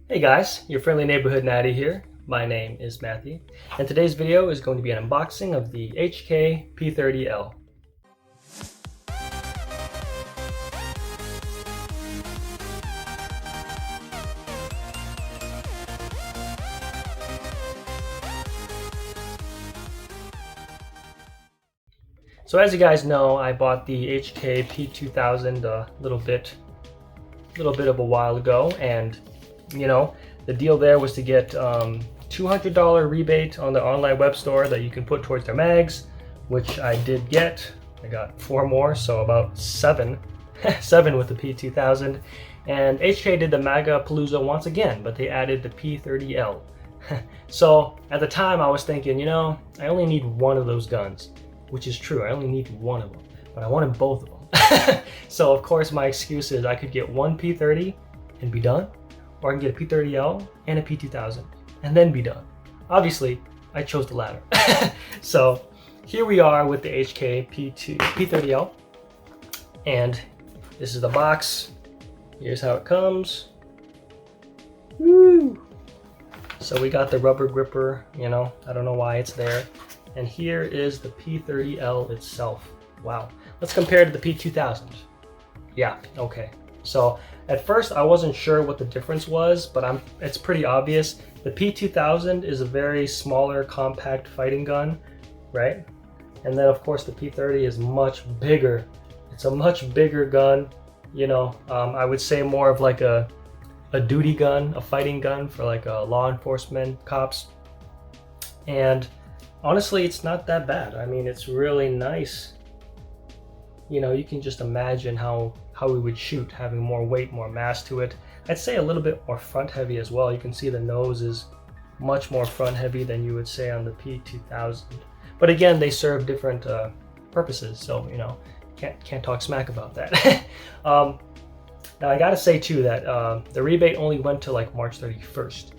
Hey guys, your friendly neighborhood natty here. My name is Matthew, and today's video is going to be an unboxing of the HK P30L. So as you guys know, I bought the HK P2000 a little bit of a while ago, and you know, the deal there was to get $200 rebate on the online web store that you can put towards their mags, which I did get. I got 4 more, so about 7 with the P2000. And HK did the MAGA Palooza once again, but they added the P30L. So at the time I was thinking, you know, I only need one of those guns, which is true. I only need one of them, but I wanted both of them. So of course my excuse is I could get one P30 and be done, or I can get a P30L and a P2000 and then be done. Obviously, I chose the latter. So here we are with the HK P30L, and this is the box. Here's how it comes. Woo! So we got the rubber gripper, you know, I don't know why it's there. And here is the P30L itself. Wow. Let's compare to the P2000. Yeah, okay. So at first I wasn't sure what the difference was, but it's pretty obvious. The P2000 is a very smaller, compact fighting gun, right? And then of course the P30 is much bigger. It's a much bigger gun, you know. I would say more of like a duty gun, a fighting gun for like law enforcement cops. And honestly, it's not that bad. I mean, it's really nice. You know, you can just imagine how we would shoot, having more weight, more mass to it. I'd say a little bit more front heavy as well. You can see the nose is much more front heavy than you would say on the P2000. But again, they serve different purposes, so you know, can't talk smack about that. Now I gotta say too that the rebate only went to like March 31st,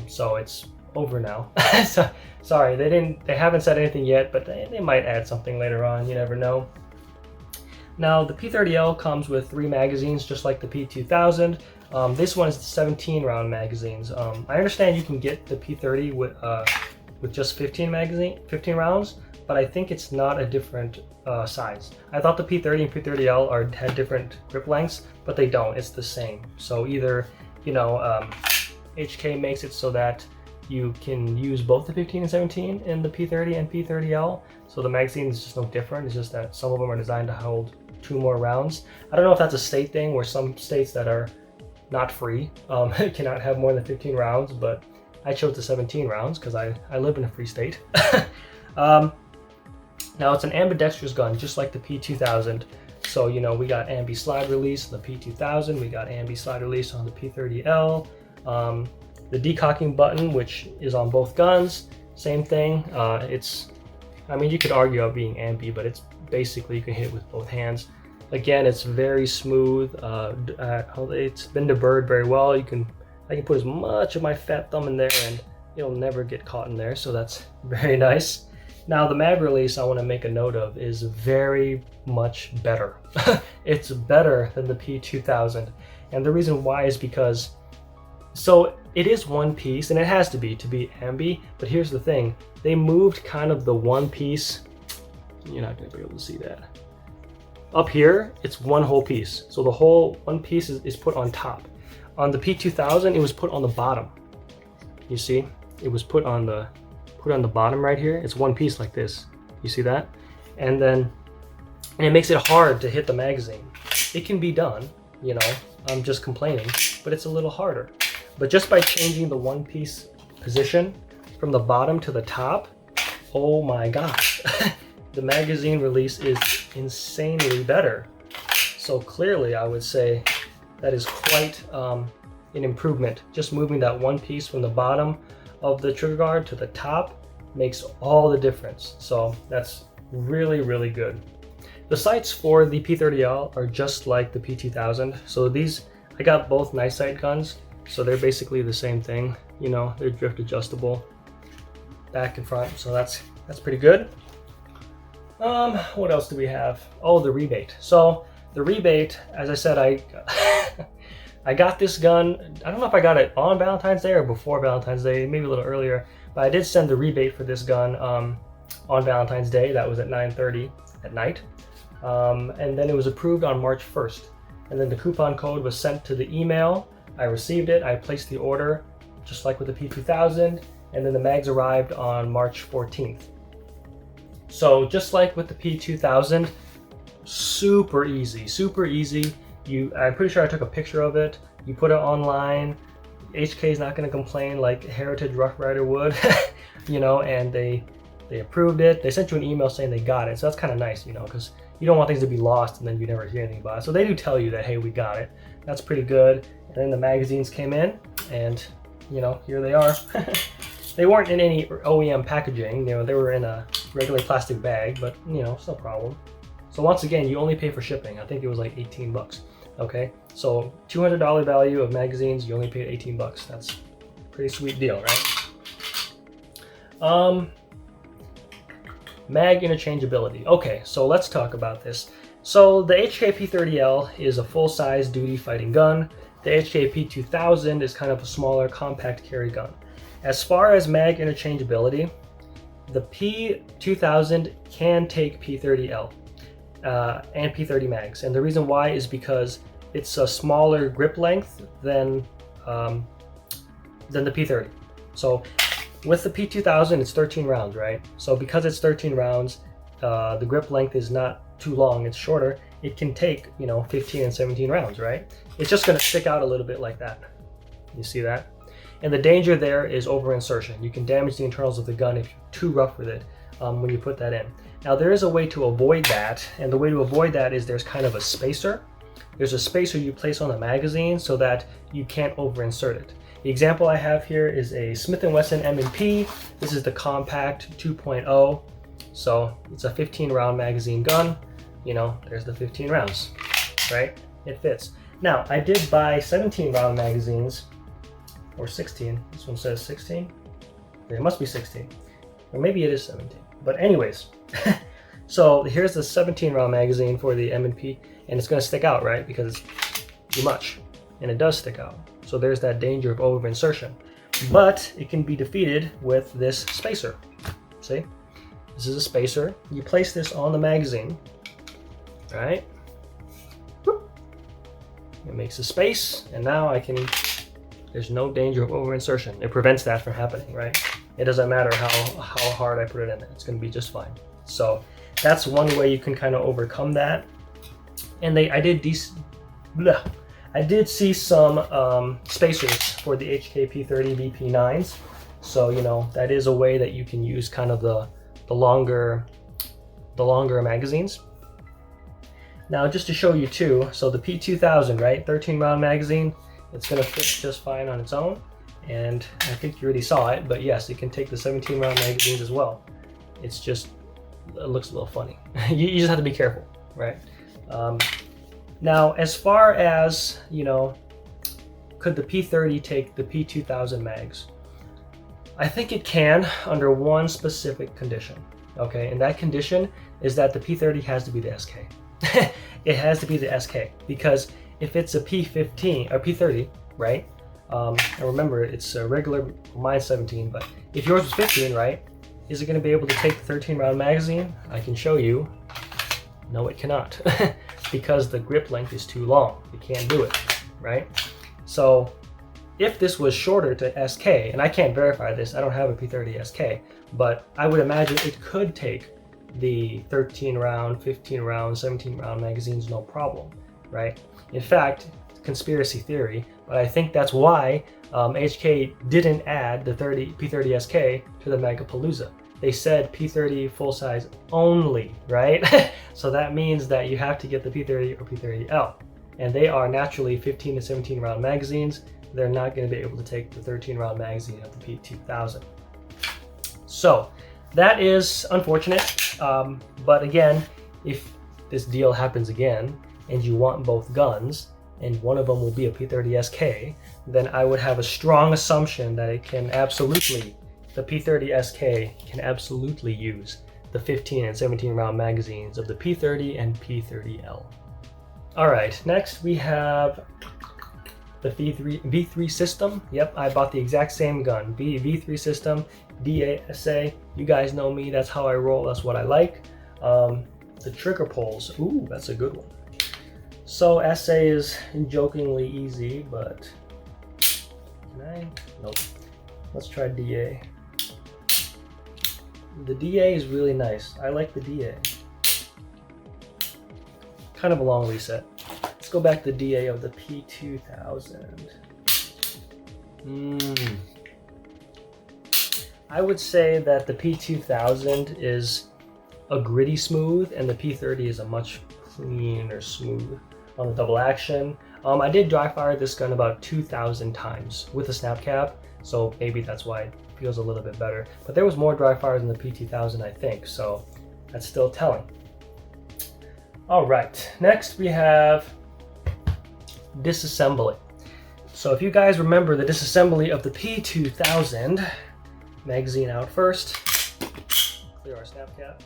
so it's over now. So, sorry, they haven't said anything yet, but they might add something later on. You never know. Now the P30L comes with 3 magazines, just like the P2000. This one is the 17 round magazines. I understand you can get the P30 with just 15 rounds, but I think it's not a different size. I thought the P30 and P30L had different grip lengths, but they don't. It's the same. So either, you know, HK makes it so that you can use both the 15 and 17 in the P30 and P30L. So the magazine is just no different. It's just that some of them are designed to hold 2 more rounds. I don't know if that's a state thing, where some states that are not free cannot have more than 15 rounds, but I chose the 17 rounds because I live in a free state. Now it's an ambidextrous gun, just like the P2000. So, you know, we got ambi slide release on the P2000, we got ambi slide release on the P30L. The decocking button, which is on both guns, same thing. I mean, you could argue about being ambi, but it's basically you can hit it with both hands. Again, it's very smooth. It's been deburred very well. I can put as much of my fat thumb in there and it'll never get caught in there, so that's very nice. Now the mag release I want to make a note of is very much better. It's better than the P2000, and the reason why is because, so it is one piece, and it has to be ambi, but here's the thing. They moved kind of the one piece. You're not going to be able to see that. Up here, it's one whole piece. So the whole one piece is put on top. On the P2000, it was put on the bottom. You see? It was put on the bottom right here. It's one piece like this. You see that? And it makes it hard to hit the magazine. It can be done, you know. I'm just complaining, but it's a little harder. But just by changing the one piece position from the bottom to the top, oh my gosh, the magazine release is insanely better. So clearly I would say that is quite an improvement. Just moving that one piece from the bottom of the trigger guard to the top makes all the difference. So that's really, really good. The sights for the P30L are just like the P2000. So these, I got both night sight guns. So they're basically the same thing, you know, they're drift adjustable back and front, so that's pretty good. What else do we have? Oh, the rebate. So the rebate, as I said, I got this gun, I don't know if I got it on Valentine's Day or before Valentine's Day, maybe a little earlier, but I did send the rebate for this gun on Valentine's Day. That was at 9:30 at night. And then it was approved on March 1st. And then the coupon code was sent to the email. I received it, I placed the order, just like with the P2000, and then the mags arrived on March 14th. So just like with the P2000, super easy, super easy. I'm pretty sure I took a picture of it. You put it online. HK is not going to complain like Heritage Rough Rider would, you know, and they approved it. They sent you an email saying they got it. So that's kind of nice, you know, because you don't want things to be lost and then you never hear anything about it. So they do tell you that, hey, we got it. That's pretty good. And then the magazines came in and, you know, here they are. They weren't in any OEM packaging, you know, they were in a regular plastic bag, but, you know, it's no problem. So once again, you only pay for shipping. I think it was like 18 bucks. Okay, so $200 value of magazines, you only paid 18 bucks. That's a pretty sweet deal, right? Mag interchangeability. Okay, so let's talk about this. So the HK P30L is a full-size duty fighting gun. The HK P2000 is kind of a smaller compact carry gun. As far as mag interchangeability, the P2000 can take P30L and P30 mags, and the reason why is because it's a smaller grip length than the P30. So with the P2000, it's 13 rounds, right? So because it's 13 rounds, the grip length is not too long, it's shorter. It can take, you know, 15 and 17 rounds, right? It's just gonna stick out a little bit like that. You see that? And the danger there is over insertion. You can damage the internals of the gun if you're too rough with it when you put that in. Now there is a way to avoid that, and the way to avoid that is there's kind of a spacer. There's a spacer you place on the magazine so that you can't over insert it. The example I have here is a Smith & Wesson M&P. This is the compact 2.0. So it's a 15 round magazine gun. You know, there's the 15 rounds, right? It fits. Now I did buy 17 round magazines, or 16. This one says 16. It must be 16, or maybe it is 17. But anyways, so here's the 17 round magazine for the M&P, and it's gonna stick out, right? Because it's too much, and it does stick out. So there's that danger of over insertion. But it can be defeated with this spacer. See? This is a spacer. You place this on the magazine, right? It makes a space, and now there's no danger of over insertion. It prevents that from happening, right? It doesn't matter how hard I put it in there. It's gonna be just fine. So that's one way you can kind of overcome that. And I did see some spacers for the HK P30 VP9s. So, you know, that is a way that you can use kind of the longer magazines. Now, just to show you too, so the P2000, right, 13 round magazine, it's gonna fit just fine on its own. And I think you already saw it, but yes, it can take the 17 round magazines as well. It's just, it looks a little funny. you just have to be careful, right? Now, as far as, you know, could the P30 take the P2000 mags? I think it can under one specific condition, okay? And that condition is that the P30 has to be the SK. It has to be the SK, because if it's a P15 or P30, right? And remember, it's a regular, mine's 17, but if yours was 15, right? Is it going to be able to take the 13 round magazine? I can show you. No, it cannot, because the grip length is too long. It can't do it, right? So if this was shorter to SK, and I can't verify this, I don't have a P30 SK, but I would imagine it could take the 13 round, 15 round, 17 round magazines, no problem, right? In fact, conspiracy theory, but I think that's why HK didn't add the P30 SK to the Magapalooza. They said P30 full size only, right? So that means that you have to get the P30 or P30L, and they are naturally 15 to 17 round magazines. They're not going to be able to take the 13 round magazine of the P2000. So that is unfortunate, but again, if this deal happens again and you want both guns, and one of them will be a P30 SK, then I would have a strong assumption that it can absolutely, the P30 SK can absolutely use the 15 and 17 round magazines of the P30 and P30L. All right, next we have the V3 system. Yep, I bought the exact same gun. V3 system, DASA. You guys know me. That's how I roll. That's what I like. The trigger pulls. Ooh, that's a good one. So SA is jokingly easy, but can I? Nope. Let's try DA. The DA is really nice. I like the DA. Kind of a long reset. Let's go back to the DA of the P2000. I would say that the P2000 is a gritty smooth, and the P30 is a much cleaner smooth on the double action. I did dry fire this gun about 2,000 times with a snap cap, so maybe that's why it feels a little bit better. But there was more dry fires in the P2000, I think, so that's still telling. All right, next we have disassembly. So if you guys remember the disassembly of the P2000, magazine out first, clear our snap cap.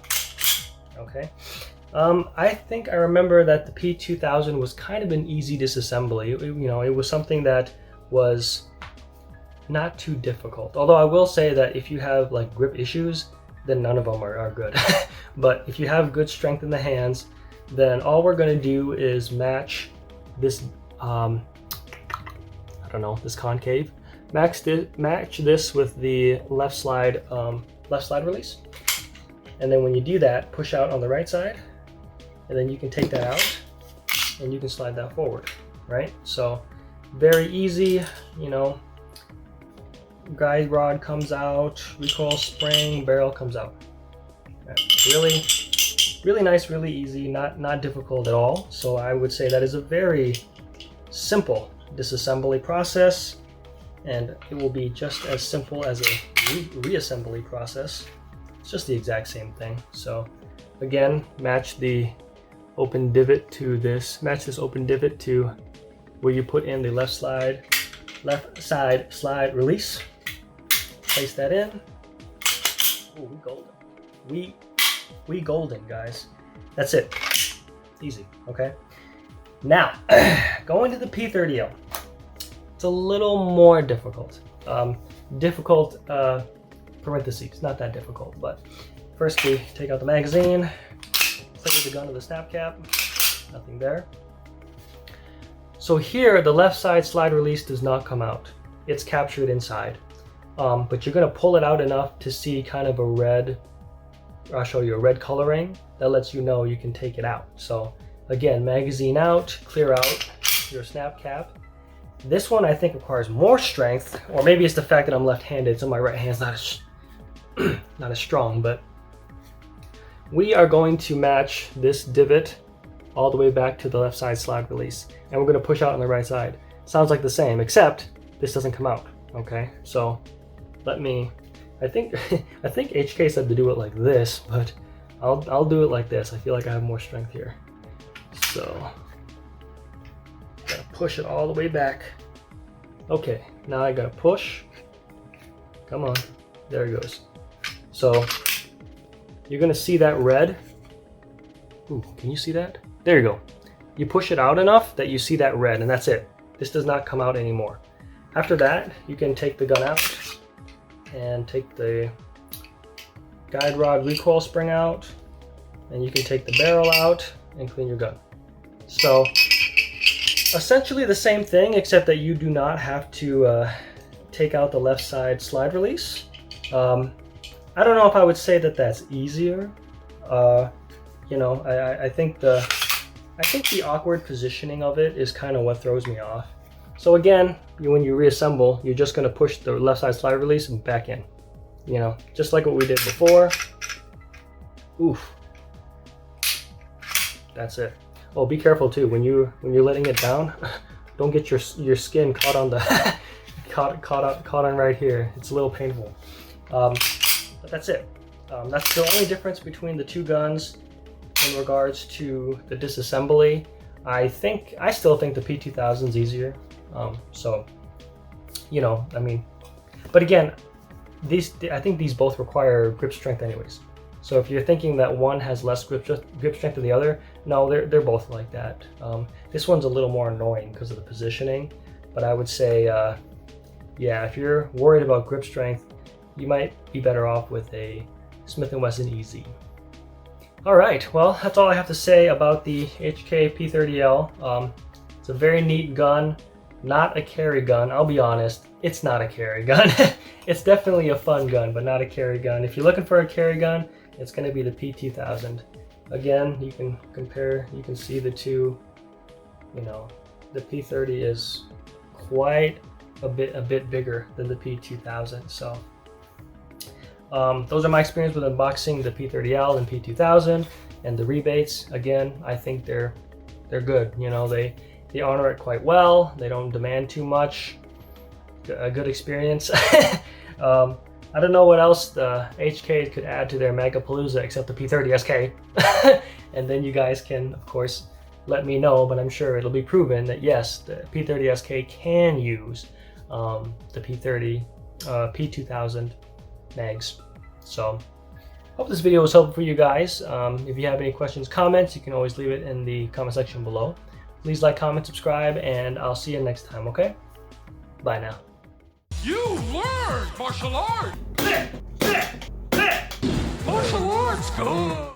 Okay. I think I remember that the P2000 was kind of an easy disassembly. It was something that was not too difficult. Although I will say that if you have like grip issues, then none of them are good. But if you have good strength in the hands, then all we're going to do is match this, I don't know, this concave. Match this with the left slide release. And then when you do that, push out on the right side, and then you can take that out and you can slide that forward, right? So very easy, guide rod comes out, recoil spring, barrel comes out. Right. Really nice, really easy, not difficult at all. So I would say that is a very simple disassembly process, and it will be just as simple as a reassembly process. It's just the exact same thing. So again, match this open divot to where you put in the left side slide release. Place that in. Oh, we golden. We golden, guys. That's it. Easy, okay? Now, going to the P30L. It's a little more difficult. Parentheses, not that difficult, but first we take out the magazine, clear the gun of the snap cap, nothing there. So here, the left side slide release does not come out. It's captured inside. But you're gonna pull it out enough to see kind of a red, I'll show you a red coloring that lets you know you can take it out. So again, magazine out, clear out your snap cap. This one I think requires more strength, or maybe it's the fact that I'm left-handed, so my right hand's not as strong, but we are going to match this divot all the way back to the left side slide release, and we're going to push out on the right side. Sounds like the same, except this doesn't come out. Okay, so I think HK said to do it like this, but I'll do it like this. I feel like I have more strength here. So gotta push it all the way back. Okay, now I gotta push. Come on, there it goes. So you're gonna see that red. Ooh, can you see that? There you go. You push it out enough that you see that red, and that's it. This does not come out anymore. After that, you can take the gun out and take the guide rod recoil spring out, and you can take the barrel out and clean your gun. So essentially the same thing, except that you do not have to take out the left side slide release. I don't know if I would say that that's easier. I think the awkward positioning of it is kind of what throws me off. So again, when you reassemble, you're just going to push the left side slide release and back in. Just like what we did before. Oof. That's it. Oh, be careful too when you're letting it down. Don't get your skin caught on the caught on right here. It's a little painful. But that's it. That's the only difference between the two guns in regards to the disassembly. I still think the P2000 is easier. But again, I think these both require grip strength anyways. So if you're thinking that one has less grip strength than the other, no, they're both like that. This one's a little more annoying because of the positioning, But I would say, yeah, if you're worried about grip strength, you might be better off with a Smith & Wesson EZ. All right, well, that's all I have to say about the HK P30L. It's a very neat gun, not a carry gun. I'll be honest, it's not a carry gun. It's definitely a fun gun, but not a carry gun. If you're looking for a carry gun, it's going to be the P2000. Again, you can compare, you can see the two, you know, the P30 is quite a bit bigger than the P2000. So those are my experience with unboxing the P30L and P2000, and the rebates. Again, I think they're good. You know, they honor it quite well. They don't demand too much. A good experience. I don't know what else the HK could add to their Megapalooza except the P30SK. And then you guys can, of course, let me know, but I'm sure it'll be proven that yes, the P30SK can use the P2000 mags. So hope this video was helpful for you guys. If you have any questions, comments, you can always leave it in the comment section below. Please like, comment, subscribe, and I'll see you next time, okay? Bye now. You learned martial arts! Martial arts, good!